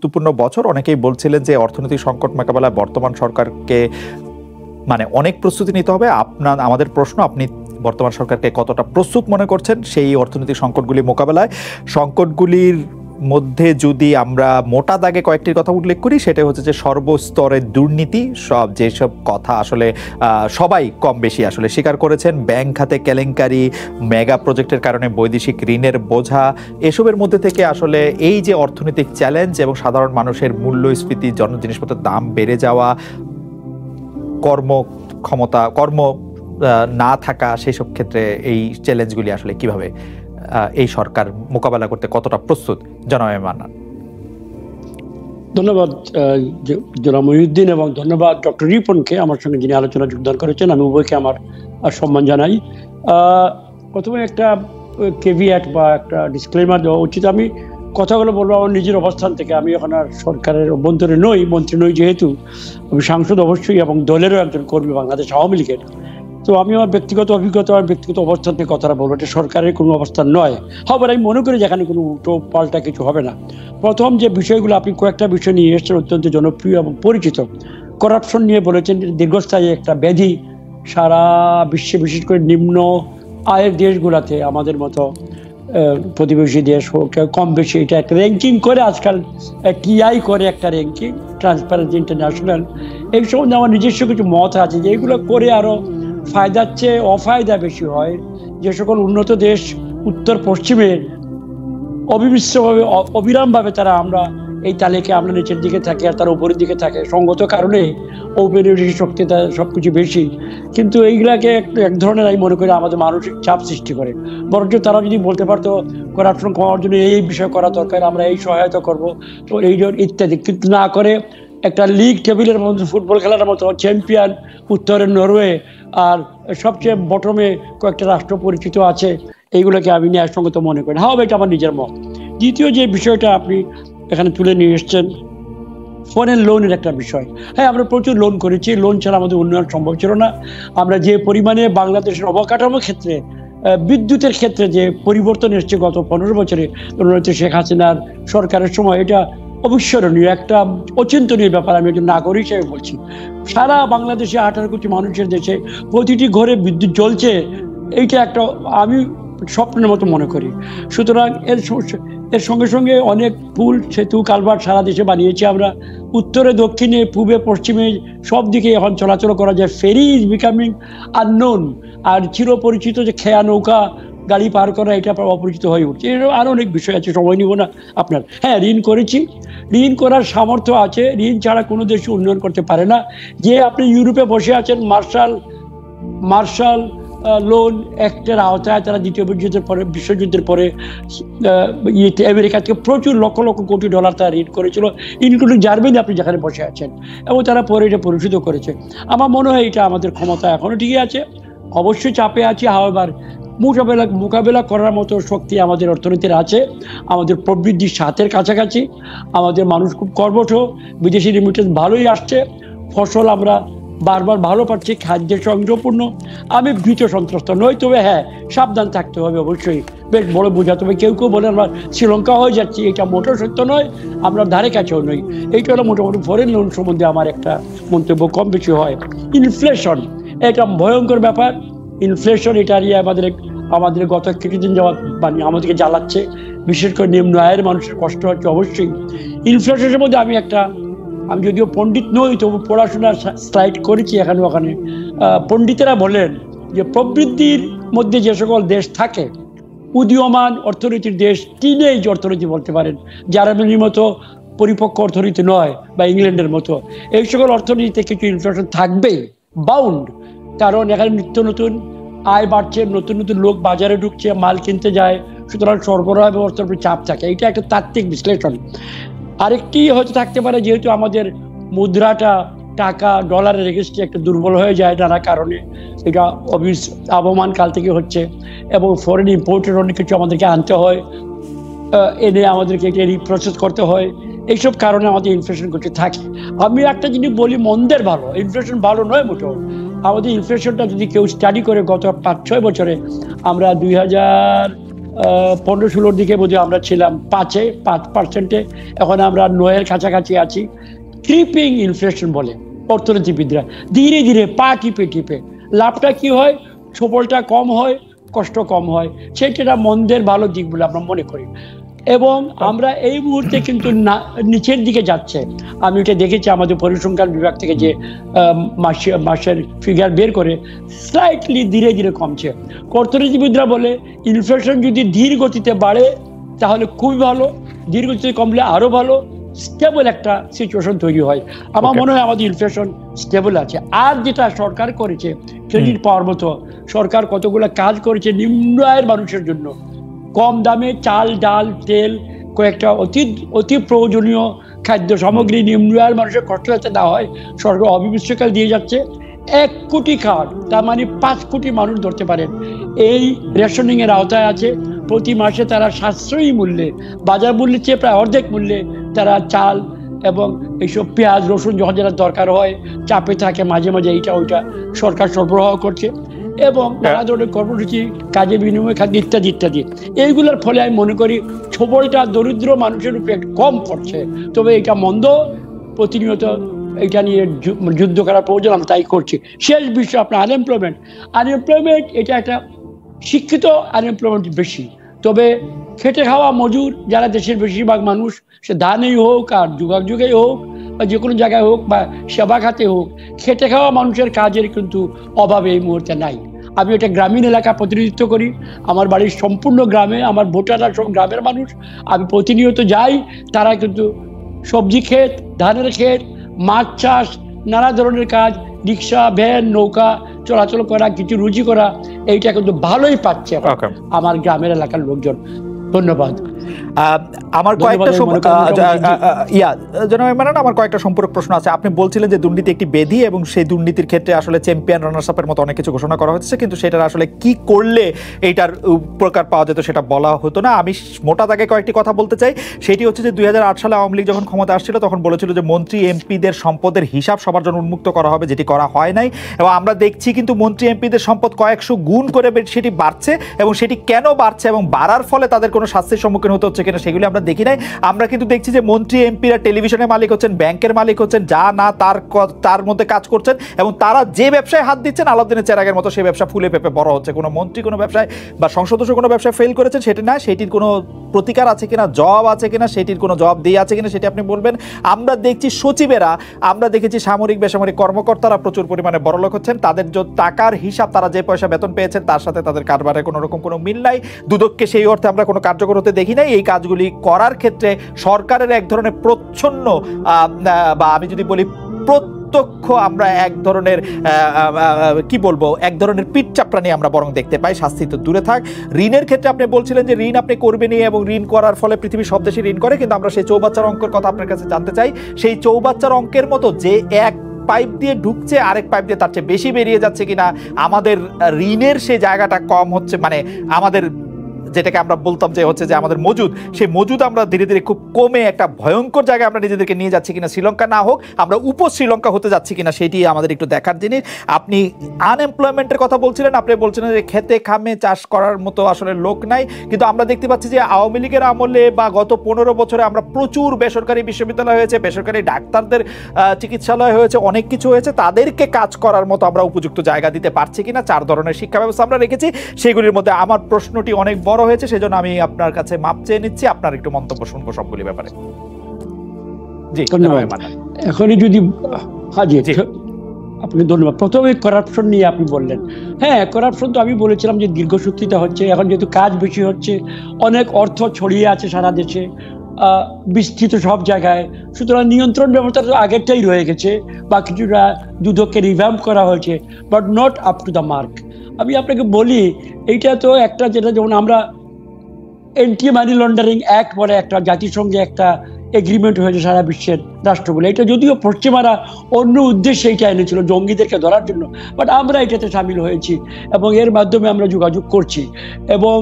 গুরুত্বপূর্ণ বছর। অনেকেই বলছিলেন যে অর্থনৈতিক সংকট মোকাবেলায় বর্তমান সরকারকে মানে অনেক প্রস্তুতি নিতে হবে। আমাদের প্রশ্ন, আপনি বর্তমান সরকারকে কতটা প্রস্তুত মনে করছেন সেই অর্থনৈতিক সংকটগুলি মোকাবেলায়? সংকটগুলির মধ্যে যদি আমরা মোটা দাগে কয়েকটির কথা উল্লেখ করি, সেটা হচ্ছে যে সর্বস্তরের দুর্নীতি, যেসব কথা আসলে সবাই কম বেশি আসলে স্বীকার করেছেন, ব্যাংক খাতে কেলেঙ্কারি, মেগা প্রজেক্টের কারণে বৈদেশিক ঋণের বোঝা, এসবের মধ্যে থেকে আসলে এই যে অর্থনৈতিক চ্যালেঞ্জ এবং সাধারণ মানুষের মূল্যস্ফীতি, জিনিসপত্রের দাম বেড়ে যাওয়া, কর্ম না থাকা, সেই সব ক্ষেত্রে এই চ্যালেঞ্জগুলি আসলে কিভাবে এই সরকার মোকাবেলা করতে কতটা প্রস্তুত? জনাব মান্নান। ধন্যবাদ জনাব মহিউদ্দিন এবং ধন্যবাদ ডক্টর রিপনকে আমার সঙ্গে যিনি আলোচনা যোগদান করেছেন। আমি উভয়কে আমার সম্মান জানাই। প্রথমে একটা কেভিয়াট বা একটা ডিসক্লেমার দেওয়া উচিত। আমি কথাগুলো বলবো আমার নিজের অবস্থান থেকে। আমি এখন আর সরকারের অভ্যন্তরে নই, মন্ত্রী নই, যেহেতু আমি সাংসদ অবশ্যই এবং দলেরও একজন কর্মী বাংলাদেশ আওয়ামী লীগের। তো আমি আমার ব্যক্তিগত অভিজ্ঞতা আর ব্যক্তিগত অবস্থান থেকে কথাটা বলবো। এটা সরকারের কোনো অবস্থান নয়। হবে আমি মনে করি যেখানে কোনো উল্টো পাল্টা কিছু হবে না। প্রথম যে বিষয়গুলো আপনি কয়েকটা বিষয় নিয়ে এসেছেন অত্যন্ত জনপ্রিয় এবং পরিচিত। করাপশন নিয়ে বলেছেন, দীর্ঘস্থায়ী একটা ব্যাধি সারা বিশ্বে, বিশেষ করে নিম্ন আয়ের দেশগুলোতে, আমাদের মতো প্রতিবেশী দেশ হোক কম বেশি, এটা একটা র্যাঙ্কিং করে আজকাল টিআই করে একটা র্যাঙ্কিং, ট্রান্সপারেন্সি ইন্টারন্যাশনাল। এই সম্বন্ধে আমার নিজস্ব কিছু মত আছে যে এগুলো করে আরো ফায়দার চেয়ে অফায়দা বেশি হয়। যে সকল উন্নত দেশ উত্তর পশ্চিমের অবিমিশ্রভাবে অবিরামভাবে তারা আমরা এই তালিকায় আমরা নিচের দিকে থাকি আর তারা উপরের দিকে থাকে, সঙ্গত কারণে ঔপনিবেশিক শক্তি তার সবকিছু বেশি। কিন্তু এইগুলাকে এক ধরনের আমি মনে করি আমাদের মানসিক চাপ সৃষ্টি করে। বরঞ্চ তারা যদি বলতে পারতো করাপশন কমার জন্য এই বিষয় করা দরকার, আমরা এই সহায়তা করবো, তো এই ইত্যাদি, কিন্তু না করে একটা লিগ টেবিলের মধ্যে ফুটবল খেলার মতো চ্যাম্পিয়ন উত্তরের নরওয়ে আর সবচেয়ে বটমে কয়েকটা রাষ্ট্র পরিচিত আছে, এইগুলোকে আমি ন্যায়সঙ্গত মনে করি। হ্যাঁ, এটা আমার নিজের মত। দ্বিতীয় যে বিষয়টা আপনি এখানে তুলে নিয়ে এসছেন, ফরেন লোনের একটা বিষয়। হ্যাঁ, আমরা প্রচুর লোন করেছি, লোন ছাড়া আমাদের উন্নয়ন সম্ভব ছিল না। আমরা যে পরিমাণে বাংলাদেশের অবকাঠামো ক্ষেত্রে, বিদ্যুতের ক্ষেত্রে যে পরিবর্তন এসছে গত 15 বছরে শেখ হাসিনার সরকারের সময়, এটা অবিস্মরণীয়, একটা অচিন্তনীয় ব্যাপার। আমি একজন নাগরিক হিসেবে বলছি। সারা বাংলাদেশে 18 কোটি মানুষের দেশে প্রতিটি ঘরে বিদ্যুৎ জ্বলছে, এইটা একটা আমি স্বপ্নের মতো মনে করি। সুতরাং এর সঙ্গে সঙ্গে অনেক পুল, সেতু, কালভার্ট সারা দেশে বানিয়েছি আমরা। উত্তরে, দক্ষিণে, পূবে, পশ্চিমে সব দিকে এখন চলাচল করা যায়। ফেরি ইজ বিকামিং আননোন। আর চিরপরিচিত যে খেয়া নৌকা গাড়ি পার করা, এটা অপরিচিত হয়ে উঠছে। এর আরো অনেক বিষয় আছে, সময় নিব না আপনার। হ্যাঁ, ঋণ করেছি, ঋণ করার সামর্থ্য আছে। ঋণ ছাড়া কোনো দেশ উন্নয়ন করতে পারে না। যে আপনি ইউরোপে বসে আছেন, মার্শাল লোন অ্যাক্টের আওতায় তারা দ্বিতীয় বিশ্বযুদ্ধের পরে আমেরিকা থেকে প্রচুর লক্ষ লক্ষ কোটি ডলার তারা ঋণ করেছিল, ইনক্লুডিং জার্মানি, আপনি যেখানে বসে আছেন, এবং তারা পরে এটা পরিশোধ করেছে। আমার মনে হয় এটা আমাদের ক্ষমতা এখনো ঠিকই আছে। অবশ্যই চাপে আছে, হাওয়ার মোকাবেলা করার মতো শক্তি আমাদের অর্থনীতির আছে। আমাদের প্রবৃদ্ধি 7-এর কাছাকাছি, আমাদের মানুষ খুব কর্মঠ, বিদেশি রেমিটেন্স ভালোই আসছে, ফসল আমরা বারবার ভালো পাচ্ছি, খাদ্যের সংযোগপূর্ণ। আমি ভীত সন্ত্রস্ত নই, তবে হ্যাঁ, সাবধান থাকতে হবে অবশ্যই। বেশ বড় বোঝা। তবে কেউ বলে আমরা শ্রীলঙ্কা হয়ে যাচ্ছি, এটা মোটেও সত্য নয়, আমরা ধারে কাছেও নই। এইটা হলো মোটামুটি ফরেন লোন সম্বন্ধে আমার একটা মন্তব্য। কম বেশি হয়। ইনফ্লেশন এটা ভয়ঙ্কর ব্যাপার। ইনফ্লেশন এটা নিয়ে আমাদের গত কিছুদিন যাওয়া আমাদেরকে জ্বালাচ্ছে, বিশেষ করে নিম্ন আয়ের মানুষের কষ্ট হচ্ছে অবশ্যই। ইনফ্লেশনের মধ্যে আমি যদিও পণ্ডিত নই, তবু পড়াশোনা স্লাইড করেছি এখানে ওখানে। পণ্ডিতেরা বলেন যে প্রবৃদ্ধির মধ্যে যে সকল দেশ থাকে, উদীয়মান অর্থনীতির দেশ, টিনেজ অর্থনীতি বলতে পারেন, জার্মানির মতো পরিপক্ক অর্থনীতি নয়, বা ইংল্যান্ডের মতো, এই সকল অর্থনীতিতে কিছু ইনফ্লেশন থাকবেই, বাউন্ড। কারণ এখানে নিত্য নতুন আয় বাড়ছে, নতুন নতুন লোক বাজারে ঢুকছে, মাল কিনতে যায়, সুতরাং সরবরাহ ব্যবস্থার উপর চাপ থাকে। এটা একটা তাত্ত্বিক বিশ্লেষণ। আরেকটি হয়তো থাকতে পারে, যেহেতু আমাদের মুদ্রাটা টাকা ডলারের এগেইনস্টে একটা দুর্বল হয়ে যায় নানা কারণে, এটা আবহমান কাল থেকে হচ্ছে, এবং ফরেন ইম্পোর্টের অনেক কিছু আমাদেরকে আনতে হয়, এনে আমাদেরকে এটা রিপ্রসেস করতে হয়। এইসব কারণে আমাদের ইনফ্লেশন করতে থাকে। আমি একটা জিনিস বলি, মন্দের ভালো, ইনফ্লেশন ভালো নয় মোটেও। আমাদের ইনফ্লেশনটা যদি কেউ স্টাডি করে, গত 5-6 বছরে আমরা 15-16 দিকে বোধহয় আমরা ছিলাম 5%, এখন আমরা 9-এর কাছাকাছি আছি। ক্রিপিং ইনফ্লেশন বলে অর্থনীতিবিদরা, ধীরে ধীরে পা টিপে টিপে। লাভটা কি হয়? সফলটা কম হয়, কষ্ট কম হয়। সেটা মন্দের ভালো দিক বলে আমরা মনে করি। এবং আমরা এই মুহূর্তে কিন্তু নিচের দিকে যাচ্ছে। আমি এটা দেখেছি আমাদের পরিসংখ্যান বিভাগ থেকে যে মাসের ফিগার বের করে, স্লাইটলি ধীরে ধীরে কমছে। অর্থনীতিবিদরা বলে ইনফ্লেশন যদি ধীর গতিতে বাড়ে তাহলে খুবই ভালো, ধীর গতিতে কমলে আরো ভালো, স্টেবল একটা সিচুয়েশন তৈরি হয়। আমার মনে হয় আমাদের ইনফ্লেশন স্টেবল আছে। আর যেটা সরকার করেছে ক্রেডিট পাওয়ার মতো, সরকার কতগুলো কাজ করেছে নিম্ন আয়ের মানুষের জন্য। কম দামে চাল, ডাল, তেল, কয়েকটা অতি প্রয়োজনীয় খাদ্য সামগ্রী নিম্ন আয়ের মানুষের কষ্ট যাতে দেওয়া হয়, সরকার অবিশ্বাসকাল দিয়ে যাচ্ছে। 1 কোটি কার্ড, তার মানে 5 কোটি মানুষ ধরতে পারেন এই রেশনিং এর আওতায় আছে। প্রতি মাসে তারা সাশ্রয়ী মূল্যে, বাজার মূল্যের চেয়ে প্রায় অর্ধেক মূল্যে তারা চাল এবং এইসব পেঁয়াজ, রসুন যখন যেটা দরকার হয়, চাপে থাকে মাঝে মাঝে এইটা ওইটা, সরকার সরবরাহ করছে। এবং নানা ধরনের কর্মসূচি, কাজে বিনিময় খাদ্য ইত্যাদি ইত্যাদি। এইগুলোর ফলে আমি মনে করি ছবলটা দরিদ্র মানুষের উপরে কম পড়ছে। তবে এটা মন্দ, প্রতিনিয়ত এটা নিয়ে যুদ্ধ করার প্রয়োজন, আমরা তাই করছি। শেষ বিষয় আপনার আনএমপ্লয়মেন্ট, এটা একটা শিক্ষিত আনএমপ্লয়মেন্ট বেশি। তবে খেটে খাওয়া মজুর যারা দেশের বেশিরভাগ মানুষ, সে ধানেই হোক আর যুগেই হোক বা যে কোনো জায়গায় হোক বা সেবা খাতে হোক, খেটে খাওয়া মানুষের কাজের কিন্তু অভাব এই মুহূর্তে নাই। আমি একটা গ্রামীণ এলাকা প্রতিনিধিত্ব করি, আমার বাড়ির সম্পূর্ণ গ্রামে, আমার ভোটাররা সব গ্রামের মানুষ। আমি প্রতিনিয়ত যাই, তারা কিন্তু সবজি ক্ষেত, ধানের ক্ষেত, মাছ চাষ, নানা ধরনের কাজ, রিক্সা, ভ্যান, নৌকা চলাচল করা, কিছু রুজি করা, এইটা কিন্তু ভালোই পাচ্ছে আমার গ্রামের এলাকার লোকজন। ধন্যবাদ। আমার কয়েকটা সম্পূরক প্রশ্ন আছে। আপনি বলছিলেন যে দুর্নীতি একটি ব্যাধি এবং সেই দুর্নীতির ক্ষেত্রে আসলে চ্যাম্পিয়ন, রানার্স আপের মতো অনেক কিছু ঘোষণা করা হচ্ছে, কিন্তু সেটার আসলে কি করলে এইটার উপকার পাওয়া যেত সেটা বলা হতো না। আমি মোটা দাগে কয়েকটি কথা বলতে চাই। সেটি হচ্ছে যে 2008 সালে আওয়ামী লীগ যখন ক্ষমতা আসছিল তখন বলেছিল যে মন্ত্রী এমপিদের সম্পদের হিসাব সবার জন্য উন্মুক্ত করা হবে, যেটি করা হয় নাই। এবং আমরা দেখছি কিন্তু মন্ত্রী এমপিদের সম্পদ কয়েকশো গুণ করে সেটি বাড়ছে, এবং সেটি কেন বাড়ছে এবং বাড়ার ফলে তাদের কোনো শাস্তির সম্মুখীন হতে হচ্ছে কিনা সেগুলি আমরা দেখি নাই। আমরা কিন্তু দেখছি যে মন্ত্রী এমপিরা টেলিভিশনের মালিক হচ্ছেন, ব্যাংকের মালিক হচ্ছেন, যা না তার মধ্যে কাজ করছেন, এবং তারা যে ব্যবসায় হাত দিচ্ছেন আলাউদ্দিনের চেরাগের মতো সেই ব্যবসা ফুলে পেঁপে বড় হচ্ছে। কোনো মন্ত্রী কোনো ব্যবসায় বা সংসদ সদস্য কোনো ব্যবসায় ফেল করেছেন সেটি না, সেটির কোনো প্রতিকার আছে কিনা, জবাব আছে কিনা, সেটির কোনো জবাব দিয়ে আছে কিনা সেটি আপনি বলবেন। আমরা দেখছি সচিবেরা, আমরা দেখেছি সামরিক বেসামরিক কর্মকর্তারা প্রচুর পরিমাণে বড়লোক হচ্ছেন, তাদের যে টাকার হিসাব, তারা যে পয়সা বেতন পেয়েছেন তার সাথে তাদের কারবারের কোনো রকম কোনো মিল নাই। দুদককে সেই অর্থে আমরা কোনো কার্যকর হতে দেখি নাই। এই কাজগুলি করার ক্ষেত্রে সরকারের এক ধরনের প্রচ্ছন্ন বা আমি যদি বলি প্রত্যক্ষ আমরা এক ধরনের কি বলবো, এক ধরনের পিঠ চাপড়ানি আমরা বরং দেখতে পাই। শাস্তি তো দূরে থাক। ঋণের ক্ষেত্রে আপনি বলছিলেন যে ঋণ আপনি করবেনই এবং ঋণ করার ফলে পৃথিবীর সব দেশে ঋণ করে, কিন্তু আমরা সেই চৌবাচ্চার অঙ্কের কথা আপনার কাছে জানতে চাই। সেই চৌবাচ্চার অঙ্কের মতো যে এক পাইপ দিয়ে ঢুকছে আরেক পাইপ দিয়ে তার চেয়ে বেশি বেরিয়ে যাচ্ছে কিনা, আমাদের ঋণের সেই জায়গাটা কম হচ্ছে, মানে আমাদের যেটাকে আমরা বলতাম যে হচ্ছে যে আমাদের মজুদ, সেই মজুদ আমরা ধীরে ধীরে খুব কমে একটা ভয়ঙ্কর জায়গায় আমরা নিজেদেরকে নিয়ে যাচ্ছি কিনা, শ্রীলঙ্কা না হোক আমরা শ্রীলঙ্কা হতে যাচ্ছি কিনা, সেটি আমাদের একটু দেখার জিনিস। আপনি আনএমপ্লয়মেন্টের কথা বলছিলেন, আপনি বলছিলেন যে খেতে খামে চাষ করার মতো আসলে লোক নাই, কিন্তু আমরা দেখতে পাচ্ছি যে আওয়ামী লীগের আমলে বা গত 15 বছরে আমরা প্রচুর বেসরকারি বিশ্ববিদ্যালয় হয়েছে, বেসরকারি ডাক্তারদের চিকিৎসালয় হয়েছে, অনেক কিছু হয়েছে, তাদেরকে কাজ করার মতো আমরা উপযুক্ত জায়গা দিতে পারছি কিনা। 4 ধরনের শিক্ষা ব্যবস্থা আমরা রেখেছি, সেগুলির মধ্যে আমার প্রশ্নটি অনেক বড় হয়েছে, সেজন্য আমি আপনার কাছে মাপ চেয়ে নিচ্ছি। আপনার একটু মন্তব্য শুনবো সবগুলি ব্যাপারে। জি ধন্যবাদ। এখনই যদি আপনি ধন্যবাদ। প্রথমে করাপশন নিয়ে আপনি বললেন, হ্যাঁ করাপশন তো আমি বলেছিলাম যে দীর্ঘসূত্রিতা হচ্ছে। এখন যেহেতু কাজ বেশি হচ্ছে, অনেক অর্থ ছড়িয়ে আছে সারা দেশে, বিস্তৃত সব জায়গায়, সুতরাং নিয়ন্ত্রণ ব্যবস্থা তো আগেরটাই রয়ে গেছে, বা কিছুটা দুদককে রিভ্যাম্প করা হয়েছে, but not up to the mark. আমি আপনাকে বলি, এইটা তো একটা, যেটা যেমন আমরা এন্টি মানি লন্ডারিং অ্যাক্ট বলে একটা জাতিসংঘে একটা এগ্রিমেন্ট হয়েছে সারা বিশ্বের রাষ্ট্রগুলো, এটা যদিও পশ্চিমারা অন্য উদ্দেশ্যে এটা এনেছিল জঙ্গিদেরকে ধরার জন্য, বাট আমরা এটাতে সামিল হয়েছি এবং এর মাধ্যমে আমরা যোগাযোগ করছি এবং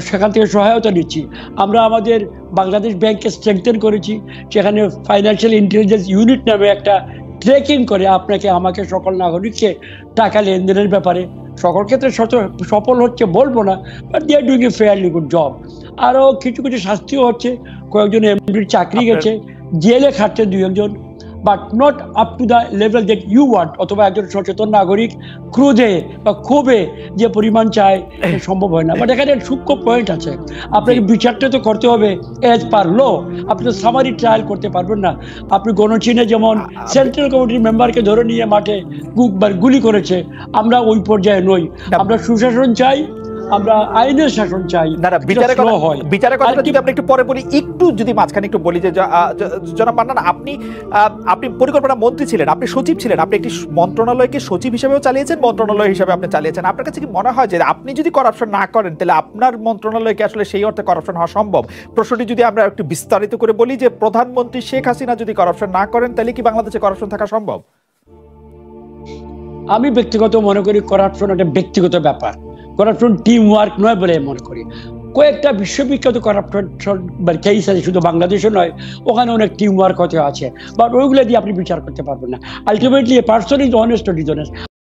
সেখান থেকে সহায়তা নিচ্ছি। আমরা আমাদের বাংলাদেশ ব্যাংককে স্ট্রেংথেন করেছি, সেখানে ফাইন্যান্সিয়াল ইন্টেলিজেন্স ইউনিট নামে একটা ট্র্যাকিং করে আপনাকে আমাকে সকল নাগরিককে টাকা লেনদেনের ব্যাপারে সকল ক্ষেত্রে সফল হচ্ছে বলবো না, but they are doing a fairly good job. আরও কিছু কিছু শাস্তিও হচ্ছে, কয়েকজন এমডির চাকরি গেছে, জেলে খাটছে 2-1 জন, but not up to the level that you want. অথবা একজন সচেতন নাগরিক ক্রোধে বা ক্ষোভে যে পরিমাণ চায় সম্ভব হয় না। বাট এখানে সূক্ষ্ম পয়েন্ট আছে, আপনাকে বিচারটা তো করতে হবে এজ পার ল। আপনি তো সামারি ট্রায়াল করতে পারবেন না। আপনি গণচীনে যেমন সেন্ট্রাল কমিটির মেম্বারকে ধরে নিয়ে মাঠে গুলি করেছে, আমরা ওই পর্যায়ে নই। আমরা সুশাসন চাই, আমরা আইনের শাসন চাই। বিচারের কথা যদি আমরা একটু পরে বলি, একটু যদি মাঝখানে একটু বলি যে জনাব মান্নান, আপনি পরিকল্পনা মন্ত্রী ছিলেন, আপনি সচিব ছিলেন, আপনি একটি মন্ত্রণালয়কে সচিব হিসেবেও চালিয়েছেন, মন্ত্রণালয় হিসেবে আপনি চালিয়েছেন। আপনার কাছে কি মনে হয় যে আপনি যদি করাপশন না করেন তাহলে আপনার মন্ত্রণালয়কে আসলে সেই অর্থে করাপশন হওয়া সম্ভব? প্রশ্নটি যদি আমরা একটু বিস্তারিত করে বলি যে প্রধানমন্ত্রী শেখ হাসিনা যদি করাপশন না করেন তাহলে কি বাংলাদেশে করাপশন থাকা সম্ভব? আমি ব্যক্তিগত মনে করি করাপশন একটা ব্যক্তিগত ব্যাপার, করাপশন টিম ওয়ার্ক নয় বলে মনে করি। কয়েকটা বিশ্ববিখ্যাত করাপশন কেস আছে, শুধু বাংলাদেশে নয়, ওখানে অনেক টিম ওয়ার্ক হতে আছে, বাট ওইগুলো দিয়ে আপনি বিচার করতে পারবেন না। Ultimately a person is honest or dishonest,